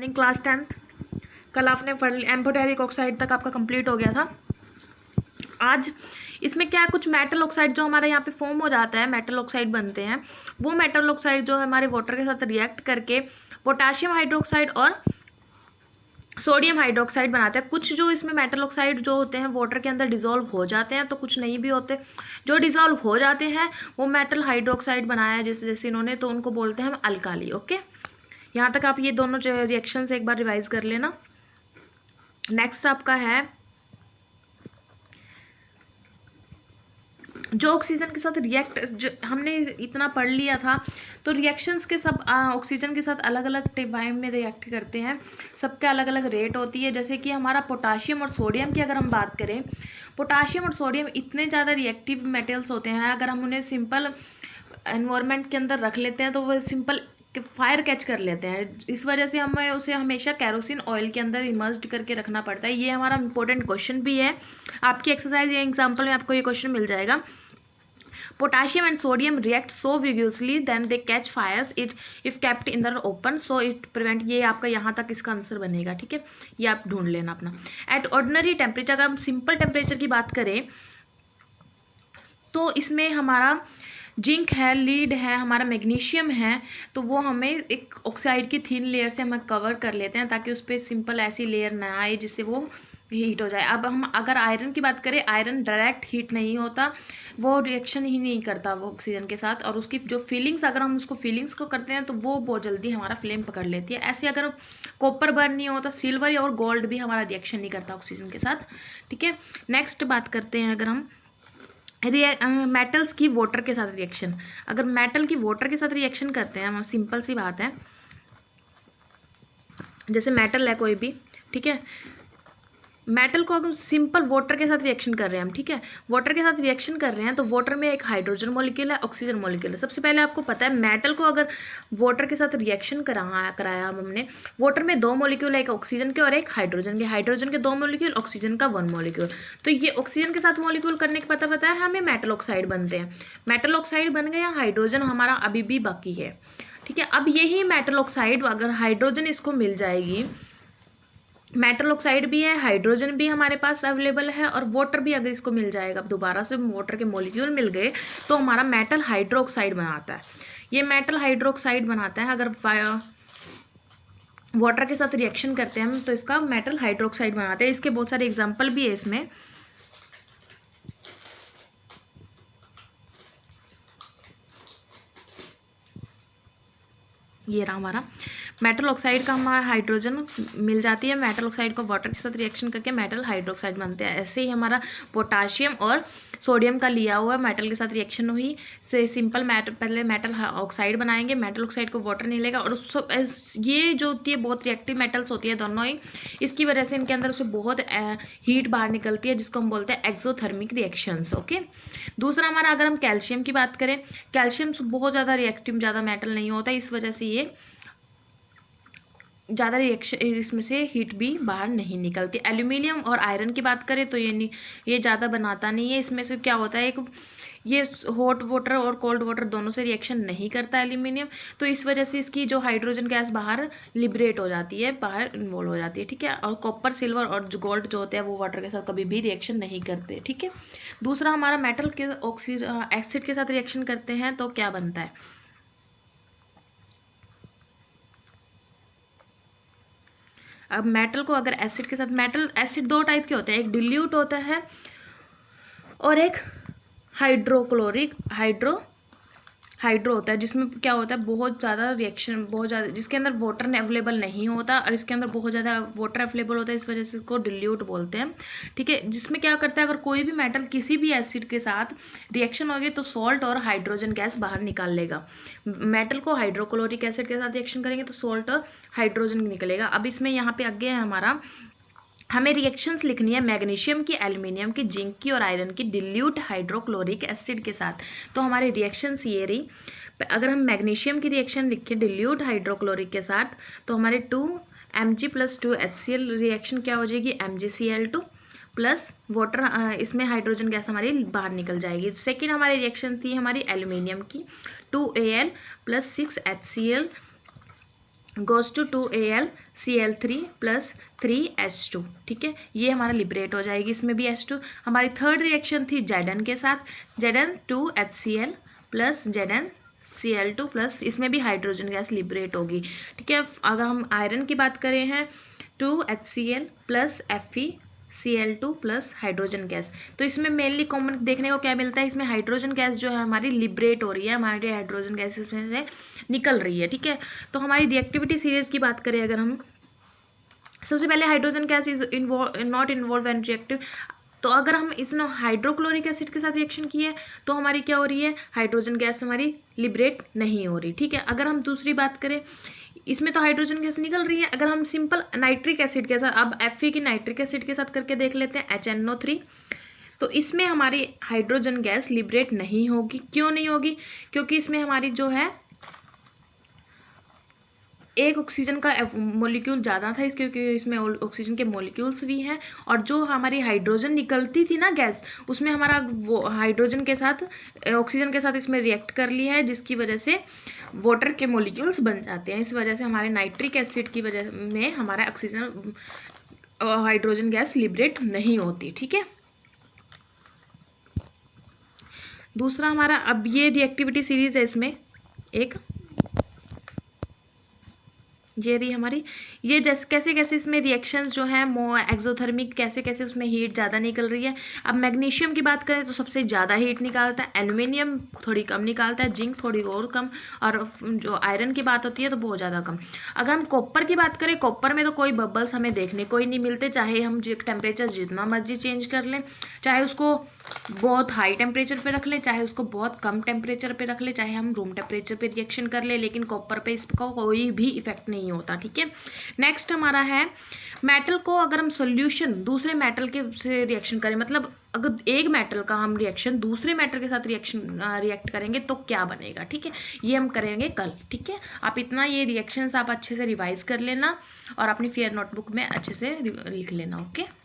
Morning class 10th। कल आपने amphoteric oxide तक आपका कंप्लीट हो गया था। आज इसमें क्या है, कुछ मेटल ऑक्साइड जो हमारे यहाँ पे फॉर्म हो जाता है, मेटल ऑक्साइड बनते हैं। वो मेटल ऑक्साइड जो है हमारे वाटर के साथ रिएक्ट करके पोटाशियम हाइड्रोक्साइड और सोडियम हाइड्रोक्साइड बनाते हैं। कुछ जो इसमें मेटल ऑक्साइड जो होते हैं वाटर के अंदर डिजोल्व हो जाते हैं, तो कुछ नहीं भी होते। जो डिजोल्व हो जाते हैं वो मेटल हाइड्रोक्साइड बनाया है जैसे जैसे इन्होंने, तो उनको बोलते हैं हम अल्काली। ओके, यहाँ तक आप ये दोनों रिएक्शन से एक बार रिवाइज कर लेना। नेक्स्ट आपका है जो ऑक्सीजन के साथ रिएक्ट, हमने इतना पढ़ लिया था। तो रिएक्शंस के सब ऑक्सीजन के साथ अलग अलग टाइम में रिएक्ट करते हैं, सबके अलग अलग रेट होती है। जैसे कि हमारा पोटाशियम और सोडियम की अगर हम बात करें, पोटाशियम और सोडियम इतने ज़्यादा रिएक्टिव मेटल्स होते हैं, अगर हम उन्हें सिंपल एनवायरनमेंट के अंदर रख लेते हैं तो वो सिंपल फायर कैच कर लेते हैं। इस वजह से हमें उसे हमेशा कैरोसिन ऑयल के अंदर इमर्स्ड करके रखना पड़ता है। ये हमारा इंपॉर्टेंट क्वेश्चन भी है, आपकी एक्सरसाइज या एग्जाम्पल में आपको ये क्वेश्चन मिल जाएगा। Potassium and sodium react so vigorously then they catch fires it if kept in the open so it prevent. ये आपका यहाँ तक इसका आंसर बनेगा, ठीक है, ये आप ढूंढ लेना अपना। एट ऑर्डिनरी टेम्परेचर, अगर हम सिंपल टेम्परेचर की बात करें तो इसमें हमारा जिंक है, लीड है, हमारा मैग्नीशियम है, तो वो हमें एक ऑक्साइड की थिन लेयर से हम कवर कर लेते हैं ताकि उस पर सिंपल ऐसी लेयर ना आए जिससे वो हीट हो जाए। अब हम अगर आयरन की बात करें, आयरन डायरेक्ट हीट नहीं होता, वो रिएक्शन ही नहीं करता वो ऑक्सीजन के साथ, और उसकी जो फीलिंग्स, अगर हम उसको फीलिंग्स को करते हैं तो वो बहुत जल्दी हमारा फ्लेम पकड़ लेती है। ऐसे अगर कॉपर बर्न नहीं होता, सिल्वर और गोल्ड भी हमारा रिएक्शन नहीं करता ऑक्सीजन के साथ, ठीक है। नेक्स्ट बात करते हैं, अगर हम मेटल्स की वाटर के साथ रिएक्शन, अगर मेटल की वाटर के साथ रिएक्शन करते हैं हम, सिंपल सी बात है, जैसे मेटल है कोई भी, ठीक है, मेटल को अगर सिंपल वाटर के साथ रिएक्शन कर रहे हैं हम, ठीक है, वाटर के साथ रिएक्शन कर रहे हैं तो वाटर में एक हाइड्रोजन मॉलिक्यूल है, ऑक्सीजन मॉलिक्यूल है। सबसे पहले आपको पता है मेटल को अगर वाटर के साथ रिएक्शन कराया हमने, वाटर में दो मॉलिक्यूल है, एक ऑक्सीजन के और एक हाइड्रोजन के, हाइड्रोजन के दो मॉलिक्यूल, ऑक्सीजन का वन मॉलिक्यूल। तो ये ऑक्सीजन के साथ मॉलिक्यूल करने के पता है हमें मेटल ऑक्साइड बनते हैं। मेटल ऑक्साइड बन गया, हाइड्रोजन हमारा अभी भी बाकी है, ठीक है। अब यही मेटल ऑक्साइड, अगर हाइड्रोजन इसको मिल जाएगी, मेटल ऑक्साइड भी है, हाइड्रोजन भी हमारे पास अवेलेबल है, और वाटर भी अगर इसको मिल जाएगा, दोबारा से वाटर के मॉलिक्यूल मिल गए तो हमारा मेटल हाइड्रोक्साइड बनाता है। ये मेटल हाइड्रोक्साइड बनाता है, अगर वाटर के साथ रिएक्शन करते हैं हम तो इसका मेटल हाइड्रोक्साइड बनाते हैं। इसके बहुत सारे एग्जाम्पल भी है इसमें। ये रहा हमारा मेटल ऑक्साइड का, हमारा हाइड्रोजन मिल जाती है, मेटल ऑक्साइड को वाटर के साथ रिएक्शन करके मेटल हाइड्रोक्साइड बनते हैं। ऐसे ही हमारा पोटाशियम और सोडियम का लिया हुआ मेटल के साथ रिएक्शन हुई से सिंपल पहले मेटल ऑक्साइड बनाएंगे, मेटल ऑक्साइड को वाटर नहीं लेगा, और उस ये जो होती है बहुत रिएक्टिव मेटल्स होती है दोनों ही, इसकी वजह से इनके अंदर से बहुत हीट बाहर निकलती है, जिसको हम बोलते हैं एक्सोथर्मिक रिएक्शंस। ओके, दूसरा हमारा, अगर हम कैल्शियम की बात करें, कैल्शियम बहुत ज़्यादा रिएक्टिव, ज़्यादा मेटल नहीं होता, इस वजह से ये ज़्यादा रिएक्शन, इसमें से हीट भी बाहर नहीं निकलती। एल्यूमिनियम और आयरन की बात करें तो ये ज़्यादा बनाता नहीं है। इसमें से क्या होता है, एक ये हॉट वाटर और कोल्ड वाटर दोनों से रिएक्शन नहीं करता एल्यूमिनियम, तो इस वजह से इसकी जो हाइड्रोजन गैस बाहर लिबरेट हो जाती है, बाहर इन्वॉल्व हो जाती है, ठीक है। और कॉपर, सिल्वर और गोल्ड जो होते हैं वो वाटर के साथ कभी भी रिएक्शन नहीं करते, ठीक है। दूसरा हमारा मेटल के एसिड के साथ रिएक्शन करते हैं तो क्या बनता है, अब मेटल को अगर एसिड के साथ, मेटल एसिड दो टाइप के होते हैं, एक डिल्यूट होता है और एक हाइड्रो होता है, जिसमें क्या होता है बहुत ज़्यादा रिएक्शन, बहुत ज़्यादा, जिसके अंदर वाटर अवेलेबल नहीं होता और इसके अंदर बहुत ज़्यादा वाटर अवेलेबल होता है, इस वजह से इसको डिल्यूट बोलते हैं, ठीक है। जिसमें क्या करता है, अगर कोई भी मेटल किसी भी एसिड के साथ रिएक्शन होगी तो सॉल्ट और हाइड्रोजन गैस बाहर निकाल लेगा। मेटल को हाइड्रोक्लोरिक एसिड के साथ रिएक्शन करेंगे तो सॉल्ट और हाइड्रोजन निकलेगा। अब इसमें यहाँ पे आगे है हमारा, हमें रिएक्शंस लिखनी है मैग्नीशियम की, एल्यूमिनियम की, जिंक की और आयरन की डिल्यूट हाइड्रोक्लोरिक एसिड के साथ। तो हमारी रिएक्शंस ये रही। अगर हम मैग्नीशियम की रिएक्शन लिखें डिल्यूट हाइड्रोक्लोरिक के साथ तो हमारे 2Mg+2HCl रिएक्शन क्या हो जाएगी, MgCl2 प्लस वाटर, इसमें हाइड्रोजन गैस हमारी बाहर निकल जाएगी। सेकेंड हमारी रिएक्शन थी हमारी एल्यूमिनियम की, 2Al+6HCl goes to 2AlCl3 plus 3H2, ठीक है, ये हमारा लिबरेट हो जाएगी, इसमें भी H2। हमारी थर्ड रिएक्शन थी Zn के साथ, Zn2HCl प्लस ZnCl2 प्लस, इसमें भी हाइड्रोजन गैस लिबरेट होगी, ठीक है। अगर हम आयरन की बात करें हैं 2HCl plus FeCl2 plus hydrogen gas, तो इसमें मेनली कॉमन देखने को क्या मिलता है, इसमें हाइड्रोजन गैस जो है हमारी लिबरेट हो रही है, हमारी हाइड्रोजन गैस इसमें से निकल रही है, ठीक है। तो हमारी रिएक्टिविटी सीरीज की बात करें अगर हम, सबसे पहले hydrogen gas is not involve and reactive, तो अगर हम इसमें हाइड्रोक्लोरिक एसिड के साथ रिएक्शन किए तो हमारी क्या हो रही है, हाइड्रोजन गैस हमारी लिबरेट नहीं हो रही, ठीक है। अगर हम दूसरी बात करें, इसमें तो हाइड्रोजन गैस निकल रही है, अगर हम सिंपल नाइट्रिक एसिड के साथ, अब Fe की नाइट्रिक एसिड के साथ करके देख लेते हैं HNO3, तो इसमें हमारी हाइड्रोजन गैस लिबरेट नहीं होगी। क्यों नहीं होगी, क्योंकि इसमें हमारी जो है एक ऑक्सीजन का मॉलिक्यूल ज़्यादा था, क्योंकि इसमें ऑक्सीजन के मॉलिक्यूल्स भी हैं, और जो हमारी हाइड्रोजन निकलती थी ना गैस, उसमें हमारा वो हाइड्रोजन के साथ ऑक्सीजन के साथ इसमें रिएक्ट कर लिया है, जिसकी वजह से वाटर के मॉलिक्यूल्स बन जाते हैं। इस वजह से हमारे नाइट्रिक एसिड की वजह में हमारा ऑक्सीजन हाइड्रोजन गैस लिबरेट नहीं होती, ठीक है। दूसरा हमारा, अब ये रिएक्टिविटी सीरीज है, इसमें एक ये रही हमारी, ये जैसे कैसे कैसे इसमें रिएक्शंस जो है एक्सोथर्मिक, कैसे कैसे उसमें हीट ज़्यादा निकल रही है। अब मैग्नीशियम की बात करें तो सबसे ज़्यादा हीट निकालता है, एल्युमिनियम थोड़ी कम निकालता है, जिंक थोड़ी और कम, और जो आयरन की बात होती है तो बहुत ज़्यादा कम। अगर हम कॉपर की बात करें, कॉपर में तो कोई बबल्स हमें देखने को ही नहीं मिलते, चाहे हम टेम्परेचर जितना मर्जी चेंज कर लें, चाहे उसको बहुत हाई टेम्परेचर पे रख ले, चाहे उसको बहुत कम टेम्परेचर पे रख ले, चाहे हम रूम टेम्परेचर पे रिएक्शन कर ले, लेकिन कॉपर पे इसका कोई भी इफेक्ट नहीं होता, ठीक है। नेक्स्ट हमारा है मेटल को अगर हम सॉल्यूशन दूसरे मेटल के से रिएक्शन करें, मतलब अगर एक मेटल का हम रिएक्शन दूसरे मेटल के साथ रिएक्ट करेंगे तो क्या बनेगा, ठीक है, ये हम करेंगे कल, ठीक है। आप इतना ये रिएक्शंस आप अच्छे से रिवाइज कर लेना और अपनी फेयर नोटबुक में अच्छे से लिख लेना, ओके।